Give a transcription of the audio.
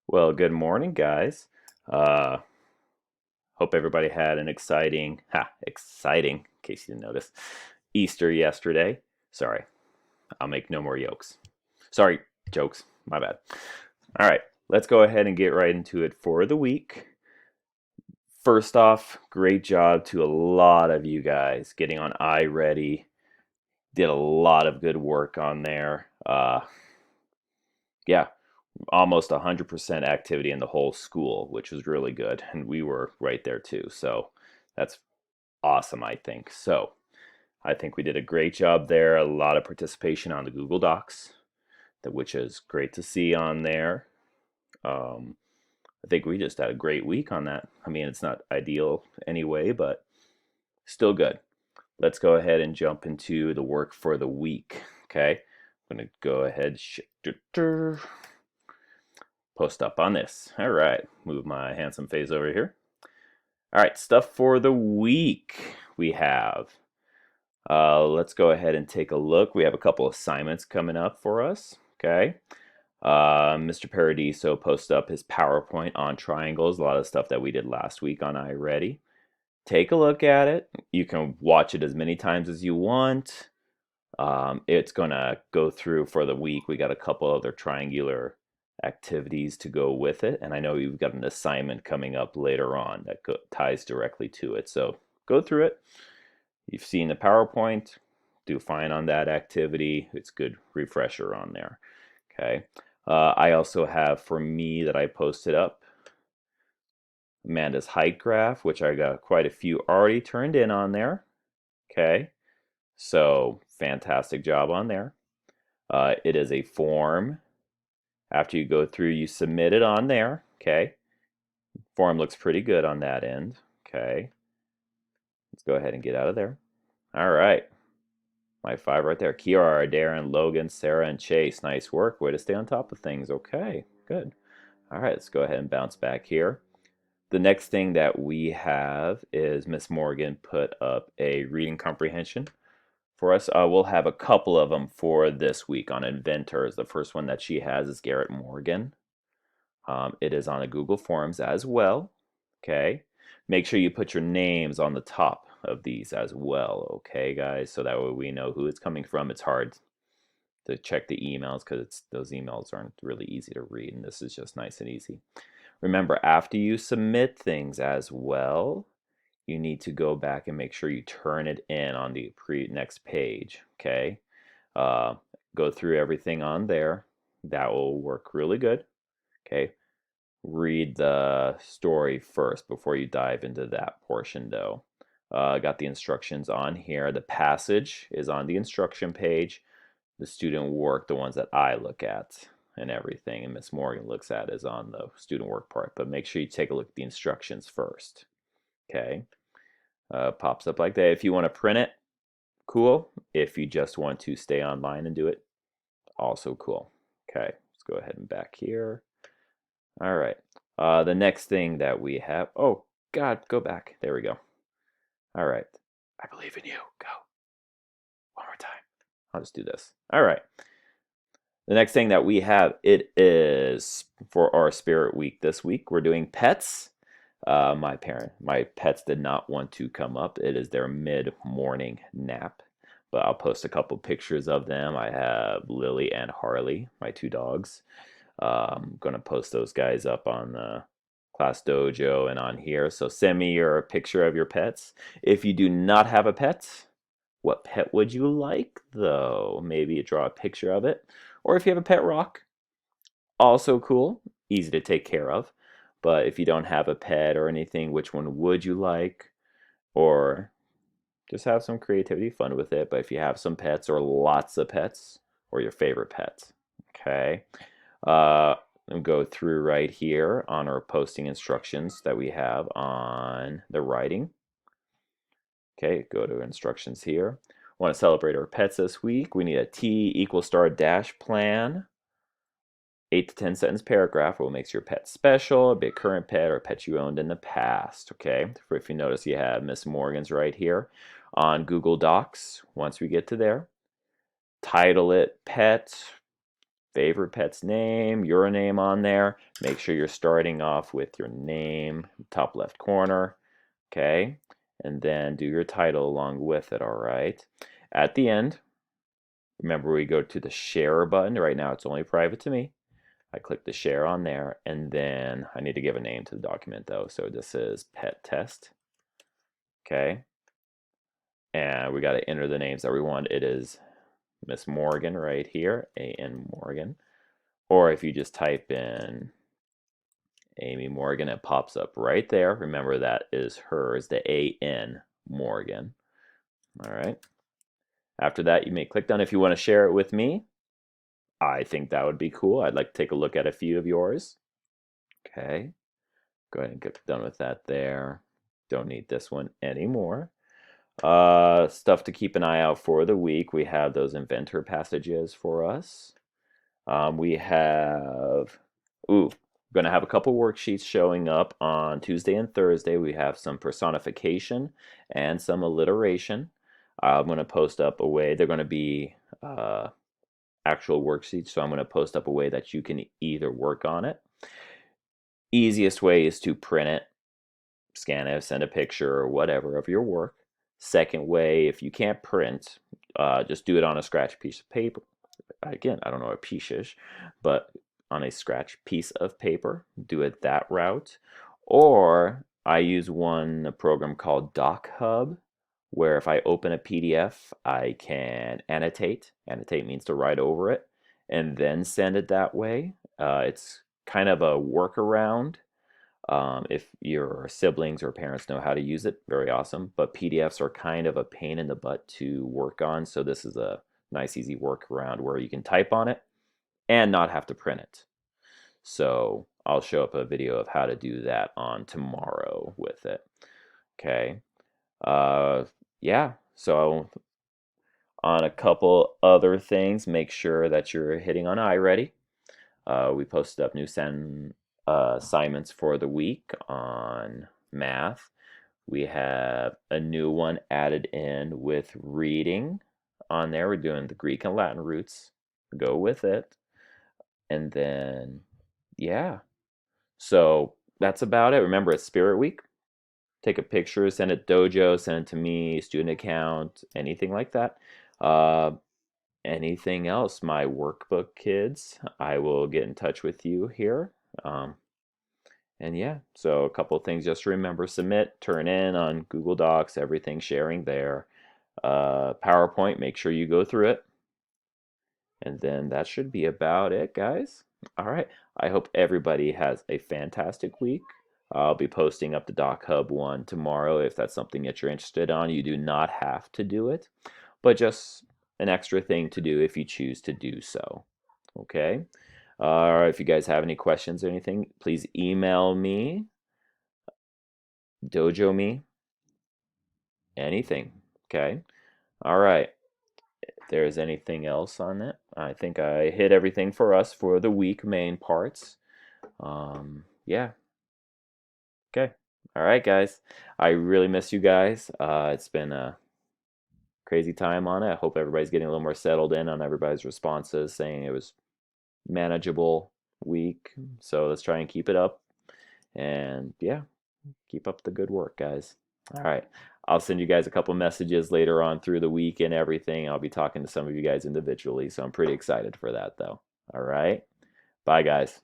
Well, good morning, guys. Uh, hope everybody had an exciting, in case you didn't notice, Easter yesterday. Sorry, I'll make no more yokes. Sorry, jokes. My bad. All right, let's go ahead and get right into it for the week. First off, great job to a lot of you guys getting on iReady. Did a lot of good work on there. Yeah, almost 100% activity in the whole school, which was really good. And we were right there too. So that's awesome, I think. So I think we did a great job there. A lot of participation on the Google Docs, which is great to see on there. Um, I think we just had a great week on that. I mean, it's not ideal anyway, but still good. Let's go ahead and jump into the work for the week. Okay, I'm going to go ahead, post up on this. All right, move my handsome face over here. All right, stuff for the week we have. Let's go ahead and take a look. We have a couple assignments coming up for us. Okay. Mr. Paradiso posted up his PowerPoint on triangles, a lot of stuff that we did last week on iReady. Take a look at it. You can watch it as many times as you want. It's going to go through for the week. We got a couple other triangular activities to go with it. And I know you've got an assignment coming up later on that ties directly to it. So go through it. You've seen the PowerPoint. Do fine on that activity. It's good refresher on there. Okay. I also have for me that I posted up Amanda's height graph, which I got quite a few already turned in on there. Okay. So fantastic job on there. It is a form. After you go through, you submit it on there. Okay. Form looks pretty good on that end. Okay. Let's go ahead and get out of there. All right. My five right there. Kiara, Darren, Logan, Sarah, and Chase. Nice work. Way to stay on top of things. Okay. Good. All right. Let's go ahead and bounce back here. The next thing that we have is Miss Morgan put up a reading comprehension for us. We'll have a couple of them for this week on inventors. The first one that she has is Garrett Morgan. It is on the Google Forms as well. Okay. Make sure you put your names on the top of these as well. Okay, guys. So that way we know who it's coming from. It's hard to check the emails because those emails aren't really easy to read, and this is just nice and easy. Remember, after you submit things as well, you need to go back and make sure you turn it in on the next page. Okay. uh, go through everything on there. That will work really good. Okay. Read the story first before you dive into that portion, though. Got the instructions on here. The passage is on the instruction page. The student work, the ones that I look at and everything, and Miss Morgan looks at, is on the student work part. But make sure you take a look at the instructions first. Okay. Pops up like that. If you want to print it, cool. If you just want to stay online and do it, also cool. Okay, let's go ahead and back here. All right. The next thing that we have, oh God, go back. There we go. All right. I believe in you. Go. One more time. I'll just do this. All right. The next thing that we have, it is for our Spirit Week this week. We're doing pets. My pets did not want to come up. It is their mid-morning nap. But I'll post a couple pictures of them. I have Lily and Harley, my two dogs. I'm going to post those guys up on the Class Dojo and on here. So send me your picture of your pets. If you do not have a pet, what pet would you like, though? Maybe draw a picture of it. Or if you have a pet rock, also cool, easy to take care of. But if you don't have a pet or anything, which one would you like? Or just have some creativity, fun with it. But if you have some pets or lots of pets, or your favorite pets, okay? And go through right here on our posting instructions that we have on the writing. Okay, go to instructions here. Want to celebrate our pets this week? We need a T equal star dash plan. 8 to 10 sentence paragraph. What makes your pet special? Be a current pet or a pet you owned in the past. Okay, if you notice, you have Miss Morgan's right here on Google Docs. Once we get to there, title it pet, favorite pet's name, your name on there. Make sure you're starting off with your name, top left corner, okay? And then do your title along with it, all right? At the end, remember we go to the share button. Right now it's only private to me. I click the share on there, and then I need to give a name to the document though. So this is pet test, okay? And we got to enter the names that we want. It is Miss Morgan right here, A.N. Morgan. Or if you just type in Amy Morgan, it pops up right there. Remember that is hers, the A.N. Morgan. All right. After that, you may click done if you want to share it with me. I think that would be cool. I'd like to take a look at a few of yours. Okay. Go ahead and get done with that there. Don't need this one anymore. Stuff to keep an eye out for the week. We have those inventor passages for us. We have, going to have a couple worksheets showing up on Tuesday and Thursday. We have some personification and some alliteration. I'm going to post up a way, they're going to be actual worksheets, so I'm going to post up a way that you can either work on it. Easiest way is to print it, scan it, send a picture or whatever of your work. Second way, if you can't print, just do it on a scratch piece of paper. Again, I don't know what piece is, but on a scratch piece of paper, do it that route. Or I use a program called DocHub, where if I open a PDF, I can annotate. Annotate means to write over it, and then send it that way. It's kind of a workaround. If your siblings or parents know how to use it, very awesome. But PDFs are kind of a pain in the butt to work on, so this is a nice, easy workaround where you can type on it and not have to print it. So I'll show up a video of how to do that on tomorrow with it. Okay. Yeah. So on a couple other things, make sure that you're hitting on iReady. We posted up new assignments for the week on math. We have a new one added in with reading on there. We're doing the Greek and Latin roots. Go with it. And then, yeah. So that's about it. Remember, it's Spirit Week. Take a picture, send it Dojo, send it to me, student account, anything like that. Anything else, my workbook kids, I will get in touch with you here. And yeah, so a couple of things just remember: submit, turn in on Google Docs, everything sharing there. PowerPoint, make sure you go through it. And then that should be about it, guys. All right. I hope everybody has a fantastic week. I'll be posting up the DocHub one tomorrow if that's something that you're interested on. You do not have to do it, but just an extra thing to do if you choose to do so. Okay. If you guys have any questions or anything, please email me, dojo me, anything. Okay. All right. If there's anything else on it, I think I hit everything for us for the week main parts. Yeah. Okay. All right, guys. I really miss you guys. It's been a crazy time on it. I hope everybody's getting a little more settled in on everybody's responses, saying it was manageable week. So let's try and keep it up. And yeah, keep up the good work, guys. All right. I'll send you guys a couple messages later on through the week and everything. I'll be talking to some of you guys individually, so I'm pretty excited for that, though. All right. Bye, guys.